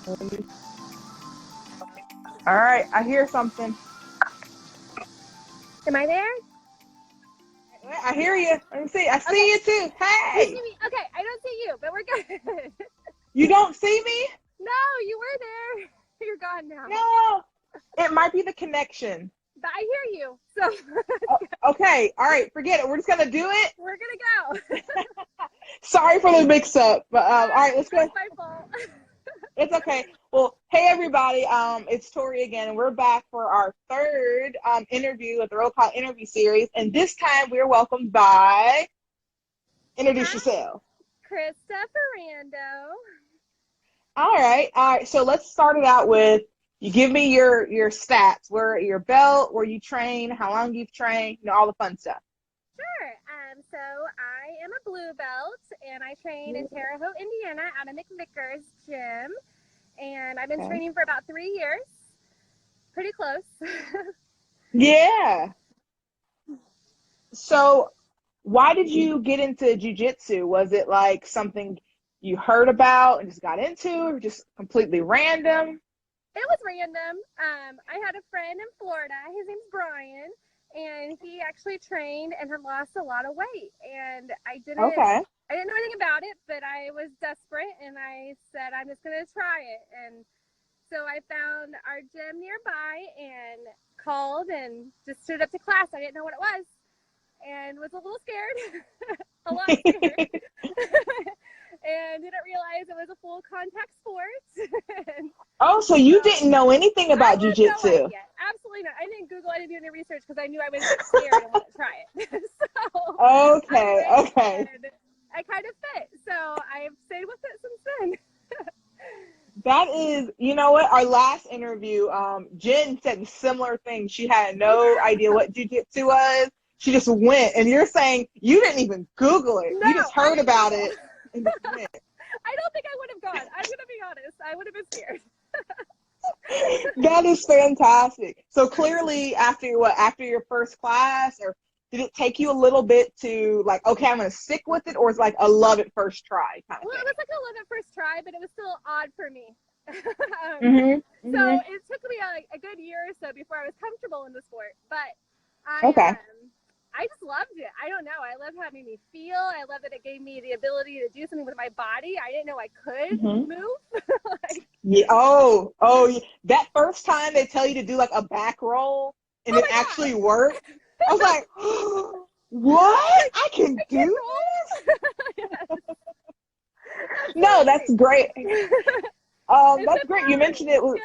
All right, I hear something. Am I there? I hear you. Let me see. I see Okay. you too. You see Hey, me? Okay, I don't see you, but we're good. you don't see me? No, you were there. You're gone now. No. It might be the connection. But I hear you. So Okay. All right. Forget it. We're just gonna do it. we're gonna go. Sorry for the mix-up, but all right, let's go. That's my fault. It's okay. Well, hey everybody. It's Tori again, and we're back for our third interview with the Roll Call interview series, and this time we're welcomed by. Introduce Hi, yourself. Krista Ferando. All right. All right. So let's start it out with you give me your stats, where your belt, where you train, how long you've trained, all the fun stuff. Sure. So I am a blue belt, and I train in Terre Haute, Indiana, out of McVicker's gym, and I've been Okay. training for about 3 years. Pretty close. Yeah. So why did you get into jiu-jitsu? Was it like something you heard about and just got into, or just completely random? It was random. I had a friend in Florida. His name's Brian, and he actually trained and had lost a lot of weight. And Okay. I didn't know anything about it, but I was desperate, and I said I'm just gonna try it. And so I found our gym nearby and called and just stood up to class. I didn't know what it was, and was a little scared, a lot scared. And didn't realize it was a full contact sport. And Oh, so you so didn't know anything I about had no jiu-jitsu? idea. Absolutely not. I didn't Google. I didn't do any research because I knew I was scared and wanted to try it. So I Okay, went okay. and I kind of fit. So I've stayed with it since then. That is, you know what? Our last interview, Jen said a similar thing. She had no idea what jiu-jitsu was. She just went, and you're saying you didn't even Google it. No, You just I heard didn't about Google. it and just went. I don't think I would have gone. I'm going to be honest. I would have been scared. That is fantastic. So clearly, after your first class, or did it take you a little bit to like, okay, I'm gonna stick with it, or it's like a love at first try kind of Well, it thing? was like a love at first try, but it was still odd for me. Mm-hmm. So Mm-hmm. it took me a good year or so before I was comfortable in the sport. But Okay. I just loved it. I don't know. I loved having me feel. I love that it gave me the ability to do something with my body. I didn't know I could Mm-hmm. move. Like, Yeah. Oh, yeah. That first time they tell you to do like a back roll and oh it my God, actually worked, I was like, what? like I can I can do roll. Yes, No, that's absolutely. great. It's That's great. You empowering. mentioned it It's was.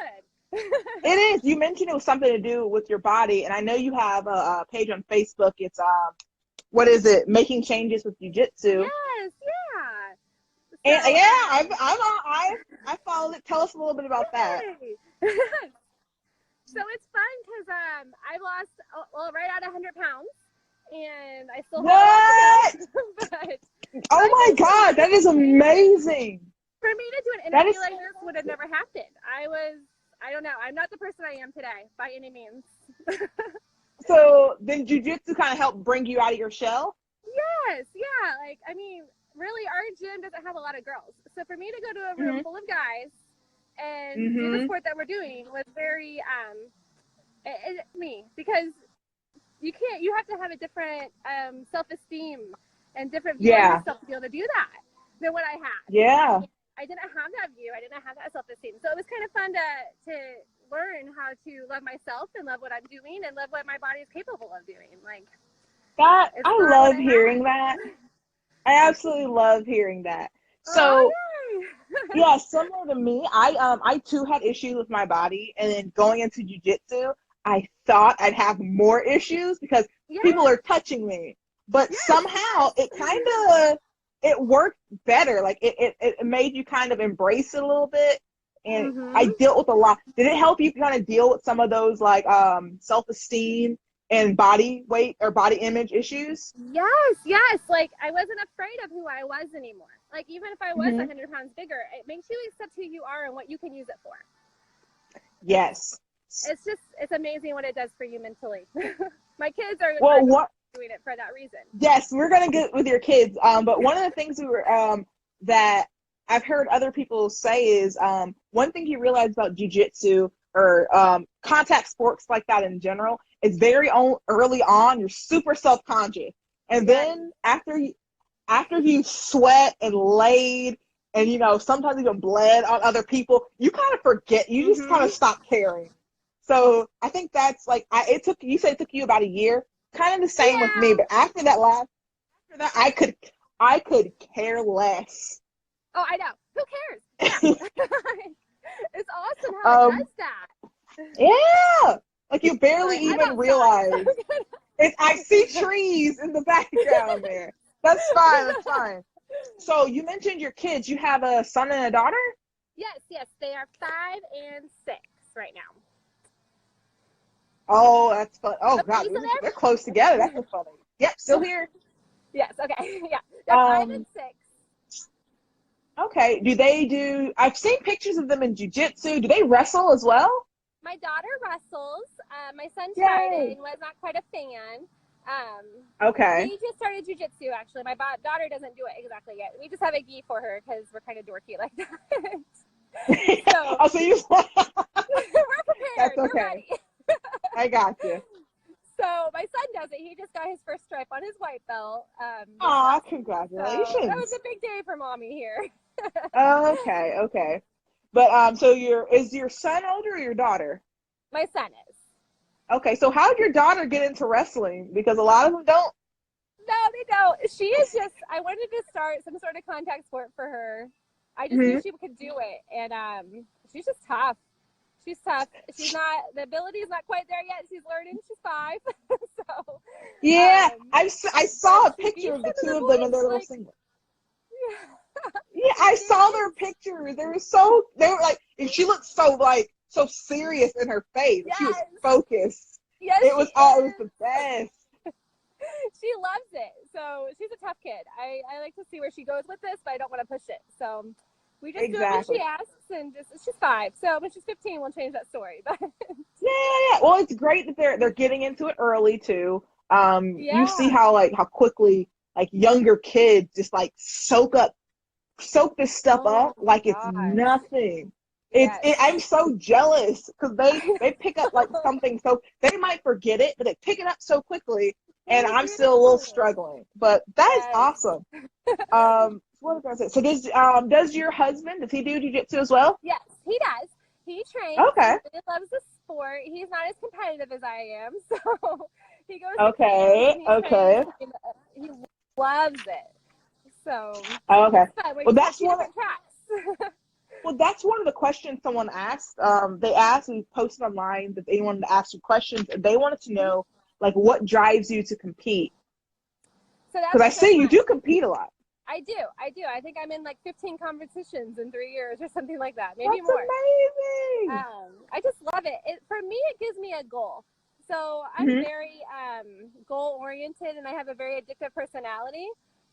It good. is. You mentioned it was something to do with your body, and I know you have a page on Facebook. It's what is it? Making changes with jiu-jitsu. Yes, yeah. And So, yeah, I followed it. Tell us a little bit about that. yay. So it's fun because I've lost, well, right at 100 pounds, and I still have a lot to What? go. But Oh my my goal for God, me that is amazing. for me to do an That interview is like this would have never happened. I don't know, I'm not the person I am today by any means. so. Then jiu-jitsu kind of helped bring you out of your shell. Yes, yeah. Like, I mean, really, our gym doesn't have a lot of girls. So for me to go to a room Mhm. full of guys and do the Mhm. sport that we're doing was very, me, because you have to have a different self-esteem and different view of Yeah. yourself to be able to do that than what I had. Yeah. I didn't have that view. I didn't have that self-esteem. So it was kind of fun to learn how to love myself and love what I'm doing and love what my body is capable of doing. Like, That it's I not what love I hearing had. that. I absolutely love hearing that. Oh, So yay. yeah, similar to me, I too had issues with my body, and then going into jujitsu, I thought I'd have more issues because Yes, people are touching me. But yes, somehow yes. it kind of it worked better. Like it made you kind of embrace it a little bit. And I Mm-hmm. dealt with a lot. Did it help you kind of deal with some of those like self-esteem and body weight or body image issues? Yes, yes. Like, I wasn't afraid of who I was anymore. Like, even if I was Hmm. 100 pounds bigger, it makes you accept who you are and what you can use it for. Yes. It's amazing what it does for you mentally. My kids are Well, going what doing it for that reason. Yes, we're gonna get with your kids. But one of the things we were that I've heard other people say is one thing you realize about jiu-jitsu or contact sports like that in general is early on you're super self-conscious, and then after you sweat and laid and sometimes even bled on other people, you kind of forget. You just kind of stop caring. So I think that's like you said it took you about a year. Kind of the same with me, but after that I could care less. Oh, I know. Who cares? Yeah. It's awesome how it does that. Yeah. Like you barely even realize. I see trees in the background there. That's fine. That's fine. So you mentioned your kids. You have a son and a daughter? Yes. They are 5 and 6 right now. Oh, that's fun. Oh, God. They're close together. That's so funny. Yep, still here. Yes, okay. Yeah. They're 5 and 6. Okay. I've seen pictures of them in jiu-jitsu. Do they wrestle as well? My daughter wrestles. My son tried it and was not quite a fan. Okay. We just started jiu-jitsu, actually. My daughter doesn't do it exactly yet. We just have a gi for her because we're kind of dorky like that. So you we're prepared. That's okay. We're ready. I got you. So my son does it. He just got his first stripe on his white belt. Aw, congratulations. So that was a big day for mommy here. Okay. But so is your son older or your daughter? My son is. Okay, so how did your daughter get into wrestling? Because a lot of them don't. No, they don't. She is just, I wanted to start some sort of contact sport for her. I just knew she could do it. And she's just tough. She's tough. The ability is not quite there yet. She's learning. She's 5. So. Yeah, I saw a picture of the two of them in their little singlet. Yeah, I saw their pictures. They were like, and she looked so serious in her face. Yes. She was focused. Yes, it was the best. She loves it. So she's a tough kid. I like to see where she goes with this, but I don't want to push it. So we just do it when she asks, and she's 5. So when she's 15, we'll change that story. But yeah. Well, it's great that they're getting into it early too. You see how quickly younger kids just soak this stuff up like it's nothing. I'm so jealous because they pick up something, so they might forget it, but they pick it up so quickly, and I'm still a little struggling. But that is awesome. What was I saying? So does your husband, does he do jiu-jitsu as well? Yes, he does. He trains. Okay. He loves the sport. He's not as competitive as I am, so he goes. Okay. He loves it. So. Okay. Well, that's one. Well, that's one of the questions someone asked. They asked, we posted online that they wanted to ask some questions, and they wanted to know, what drives you to compete? Because I see you do compete a lot. I do. I think I'm in 15 competitions in 3 years or something like that, maybe That's more. Amazing. I just love it. For me, it gives me a goal. So I'm very goal-oriented, and I have a very addictive personality.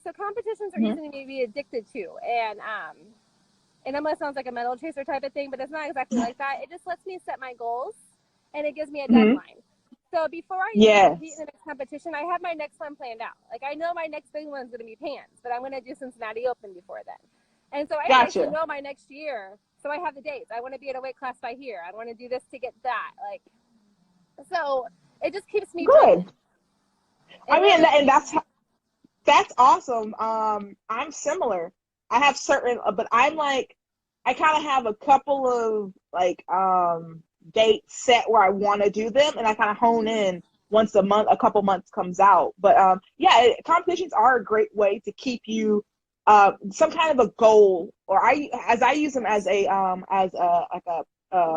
So competitions are easy to be addicted to, and it almost sounds like a medal chaser type of thing, but it's not exactly like that. It just lets me set my goals, and it gives me a deadline. So before I compete in the next competition, I have my next one planned out. I know my next big one's going to be Pans, but I'm going to do Cincinnati Open before then. And so I actually know my next year. So I have the dates. I want to be at a weight class by here. I want to do this to get that. So it just keeps me good. And that's awesome. I'm similar. I have certain, but I'm I kind of have a couple of dates set where I want to do them, and I kind of hone in once a couple months comes out. But competitions are a great way to keep you some kind of a goal, or I use them as a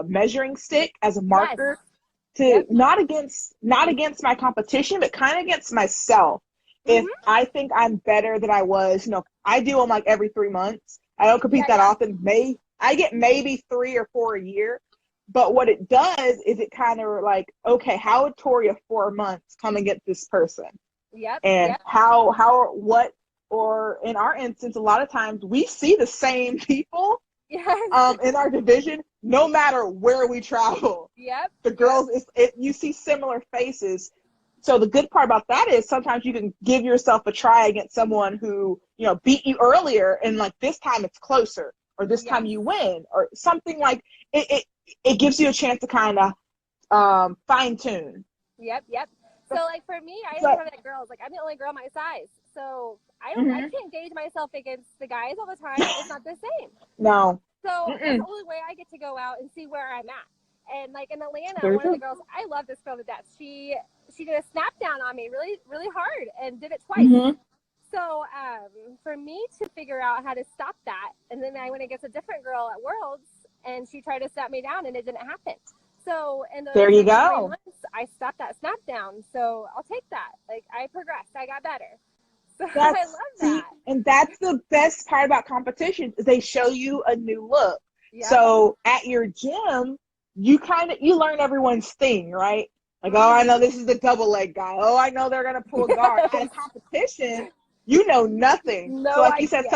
measuring stick, as a marker to not against my competition, but kind of against myself. If I think I'm better than I was, I do them every 3 months. I don't compete that often. I get maybe 3 or 4 a year. But what it does is it kind of okay, how would Toria 4 months come against this person? And what, or in our instance, a lot of times we see the same people in our division, no matter where we travel. The girls, you see similar faces. So the good part about that is sometimes you can give yourself a try against someone who, you know, beat you earlier, and like this time it's closer, or this time you win, or something like it gives you a chance to kind of fine tune. Yep. So like for me, I So, didn't have that girls. Like I'm the only girl my size, so I can't gauge myself against the guys all the time. It's not the same. no. So that's Mm-mm. the only way I get to go out and see where I'm at. And like in Atlanta, Very one of the true. girls, I love this girl to death. She did a snap down on me really, really hard and did it twice. Mm-hmm. So for me to figure out how to stop that, and then I went against a different girl at Worlds, and she tried to snap me down, and it didn't happen. So in those There you next 3 go. months, I stopped that snap down. So I'll take that. Like I progressed, I got better. So I That's love see, that. and that's the best part about competition is they show you a new look. Yep. So at your gym, you learn everyone's thing, right? Like, oh, I know this is the double leg guy. Oh, I know they're gonna pull guard. At a competition, you know nothing. So No like you said, idea.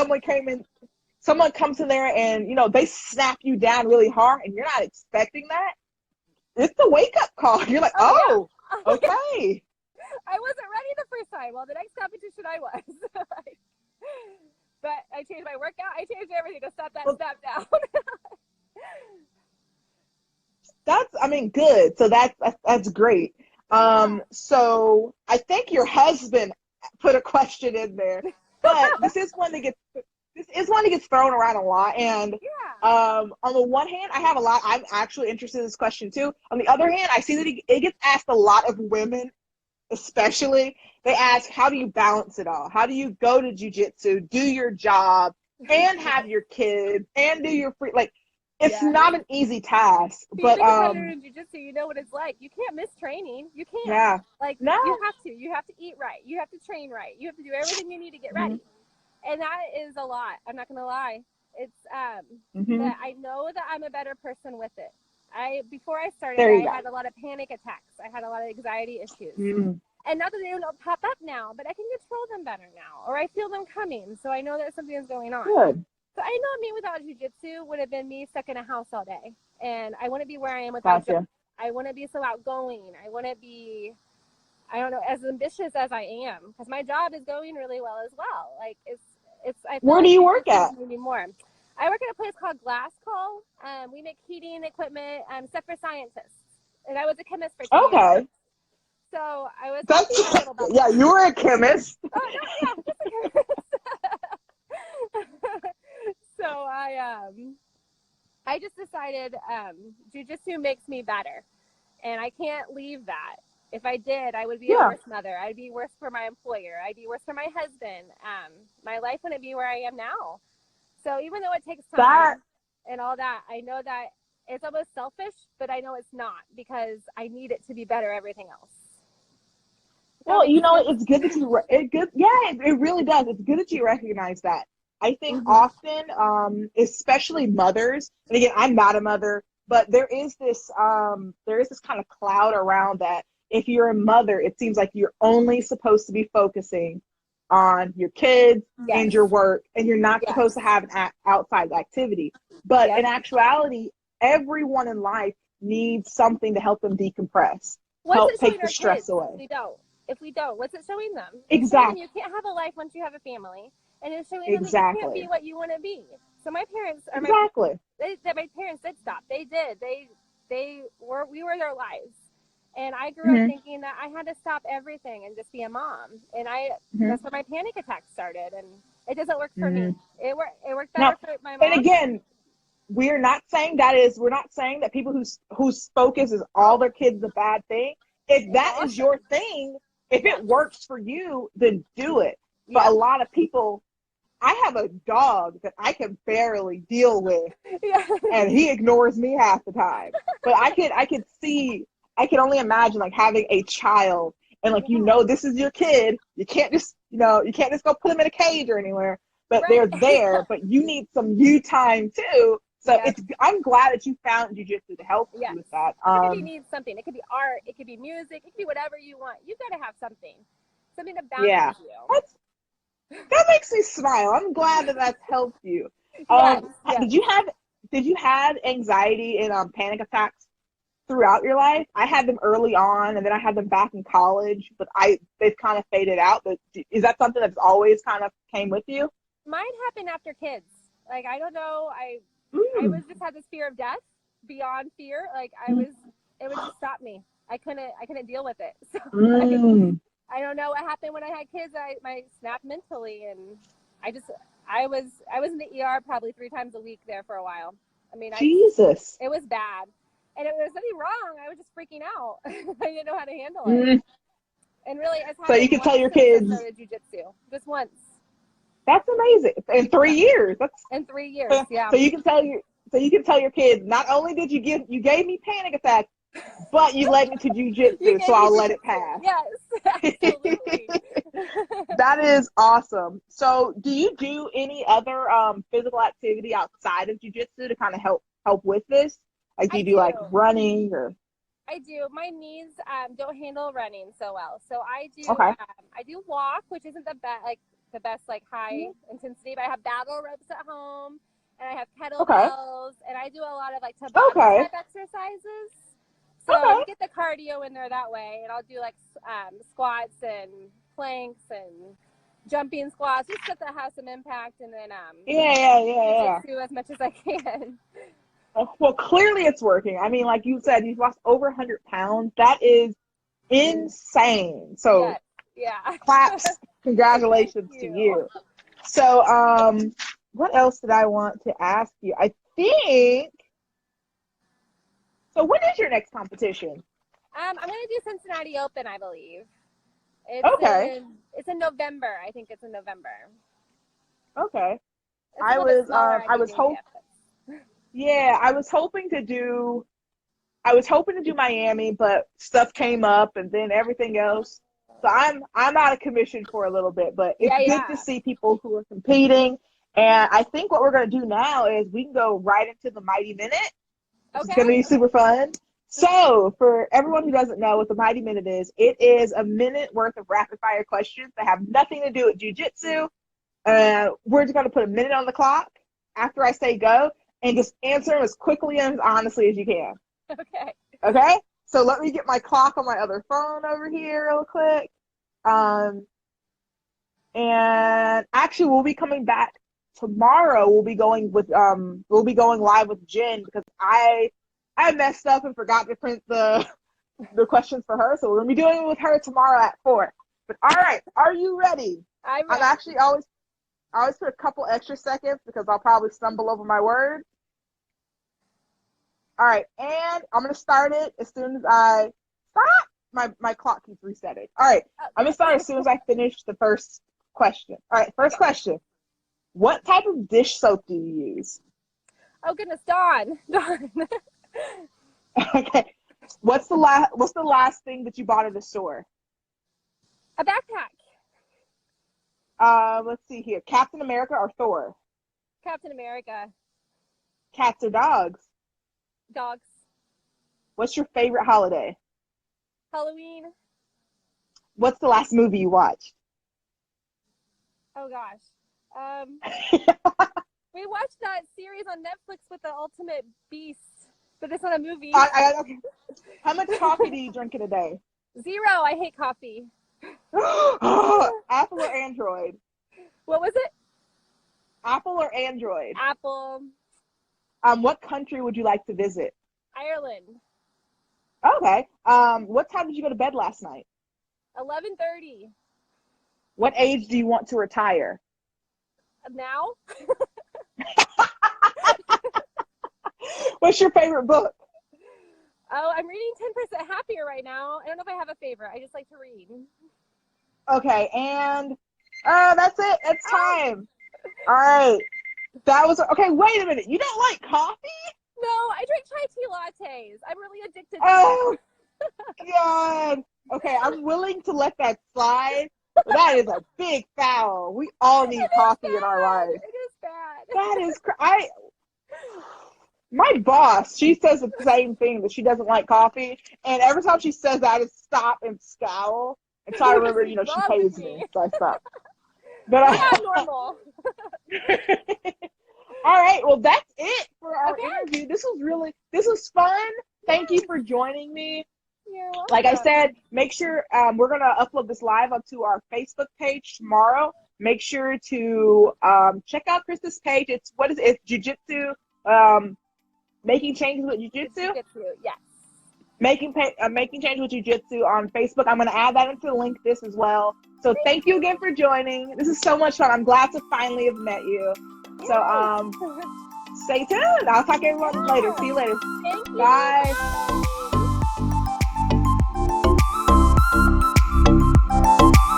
someone comes in there and you know they snap you down really hard, and you're not expecting that. It's a wake up call. You're like, oh, Yeah. okay. I wasn't ready the first time. Well, the next competition I was. But I changed my workout. I changed everything to stop that snap down. I mean, good. So that's great. So I think your husband put a question in there, but this is one that gets thrown around a lot. And on the one hand, I have a lot. I'm actually interested in this question too. On the other hand, I see that it gets asked a lot of women, especially. They ask, how do you balance it all? How do you go to jiu-jitsu, do your job, and have your kids, and do your free, like, it's not an easy task. Being But a competitor in jiu-jitsu, you know what it's like. You can't miss training. You can't. yeah, Like no, you have to eat right. You have to train right. You have to do everything you need to get ready. And that is a lot. I'm not gonna lie. It's that I know that I'm a better person with it. Before I started, I had a lot of panic attacks. I had a lot of anxiety issues. And not that they don't pop up now, but I can control them better now, or I feel them coming, so I know that something is going on. good. So I know me without jiu-jitsu would have been me stuck in a house all day, and I want to be where I am without. Gotcha. I want to be so outgoing. I want to be, I don't know, as ambitious as I am, because my job is going really well as well. Like it's. I feel Where do like you work at? maybe more. I work at a place called Glass Call. We make heating equipment, stuff for scientists, and I was a chemist for 2 years. Okay. So I was talking a little about yeah, that. you were a chemist. Oh no, yeah, just a chemist. So I just decided jiu-jitsu makes me better, and I can't leave that. If I did, I would be a worse mother. I'd be worse for my employer. I'd be worse for my husband. My life wouldn't be where I am now. So even though it takes time and all that, I know that it's almost selfish, but I know it's not, because I need it to be better everything else. Well, you know, it's good that it really does. It's good that you recognize that. I think often, especially mothers, and again, I'm not a mother, but there is this kind of cloud around that. If you're a mother, it seems like you're only supposed to be focusing on your kids and your work, and you're not supposed to have an outside activity. But in actuality, everyone in life needs something to help them decompress, help take the stress away. If we don't, what's it showing them? Exactly. It's showing them you can't have a life once you have a family, and it's showing them that you can't be what you want to be. So my parents are my parents did stop. They did. We were their lives, and I grew up thinking that I had to stop everything and just be a mom. And that's where my panic attacks started, and it doesn't work for me. It worked better for my mom. And again, we're not saying that people whose focus is all their kids a bad thing. If that is your thing, if it works for you, then do it. But a lot of people, I have a dog that I can barely deal with, and he ignores me half the time. But I can only imagine like having a child, and like this is your kid. You can't just go put them in a cage or anywhere. But they're there. But you need some you time too. So I'm glad that you found jiu-jitsu to help you with that. Everybody needs something. It could be art. It could be music. It could be whatever you want. You've got to have something to balance you. That makes me smile. I'm glad that that's helped you. Did you have anxiety and panic attacks? throughout your life. I had them early on, and then I had them back in college, but they've kind of faded out. But is that something that's always kind of came with you? Mine happened after kids. Like, I don't know. I Mm. was just had this fear of death beyond fear. Like, it would just stop me. I couldn't deal with it. So Mm. I don't know what happened when I had kids. I snapped mentally, and I was in the ER probably 3 times a week there for a while. I mean, Jesus. it was bad, and it was nothing wrong. I was just freaking out. I didn't know how to handle it. Mm. And really, it's So you happened can tell once your since I kids, started jujitsu. Just once that's amazing. In 3 years. That's in 3 years. Yeah. so you can tell your kids, not only did you gave me panic attacks, but you led me to You jujitsu, so gave me I'll let it jujitsu. pass. Yes, absolutely. That is awesome. So do you do any other physical activity outside of jujitsu to kind of help with this? Like do I you do do. like running or I do. My knees don't handle running so well, so okay. I do walk, which isn't the best like high intensity. But I have battle ropes at home, and I have Okay. kettlebells, and I do a lot of like Tabata Okay. type exercises. So Okay. you get the cardio in there that way, and I'll do like squats and planks and jumping squats, just stuff that has some impact, and then Yeah. jiu-jitsu as much as I can. Well, clearly it's working. I mean, like you said, you've lost over 100 pounds. That is insane. So Yes, yeah. claps, Thank congratulations to you. you. So, what else did I want to ask you? I think, so when is your next competition? I'm gonna do Cincinnati Open, I believe. Okay. It's in November. I think it's in November. Okay. It's a little bit smaller. I was yeah, I was hoping to do Miami, but stuff came up and then everything else. So I'm out of commission for a little bit, but it's good to Yeah. see people who are competing. And I think what we're gonna do now is we can go right into the Mighty Minute, which is Okay. gonna be super fun. So for everyone who doesn't know what the Mighty Minute is, it is a minute worth of rapid fire questions that have nothing to do with jujitsu. We're just gonna put a minute on the clock after I say go and just answer them as quickly and as honestly as you can. Okay. Okay? So let me get my clock on my other phone over here real quick. And actually we'll be coming back tomorrow. We'll be going live with Jen because I messed up and forgot to print the questions for her. So we're gonna be doing it with her tomorrow at 4. But all right, are you ready? I'm ready. I always put a couple extra seconds because I'll probably stumble over my words. All right, and I'm gonna start it as soon as I stop. My clock keeps resetting. All right, I'm gonna start as soon as I finish the first question. All right, first question. What type of dish soap do you use? Oh goodness, Dawn. Okay. What's the last thing that you bought at the store? A backpack. Let's see here. Captain America or Thor? Captain America. Cats or dogs? Dogs. What's your favorite holiday? Halloween. What's the last movie you watched? Oh gosh. We watched that series on Netflix with the Ultimate Beast, but it's not a movie. Okay. How much coffee do you drink in a day? 0. I hate coffee. Apple or Android? What was it? Apple or Android? Apple. What country would you like to visit? Ireland. Okay. What time did you go to bed last night? 11:30. What age do you want to retire? Now? What's your favorite book? Oh, I'm reading 10% Happier right now. I don't know if I have a favorite. I just like to read. Okay, and that's it. It's time. All right. That was okay. Wait a minute. You don't like coffee? No, I drink chai tea lattes. I'm really addicted to Oh, God. Okay, I'm willing to let that slide. But that is a big foul. We all need coffee in our lives. It is bad. That is my boss, she says the same thing, that she doesn't like coffee. And every time she says that, I stop and scowl. And so I remember, she pays me. So I stop. But not normal. All right, well, that's it for our interview. This was fun. thank you for joining me. You're welcome. Like I said, make sure we're going to upload this live onto our Facebook page tomorrow. Make sure to check out Krista's page. It's Jiu Jitsu, making changes with Jiu Jitsu. Yes. Making changes with Jiu Jitsu on Facebook. I'm going to add that into the link this as well. So thank you again for joining. This is so much fun. I'm glad to finally have met you. So stay tuned. I'll talk to everyone later. See you later. Thank you. Bye.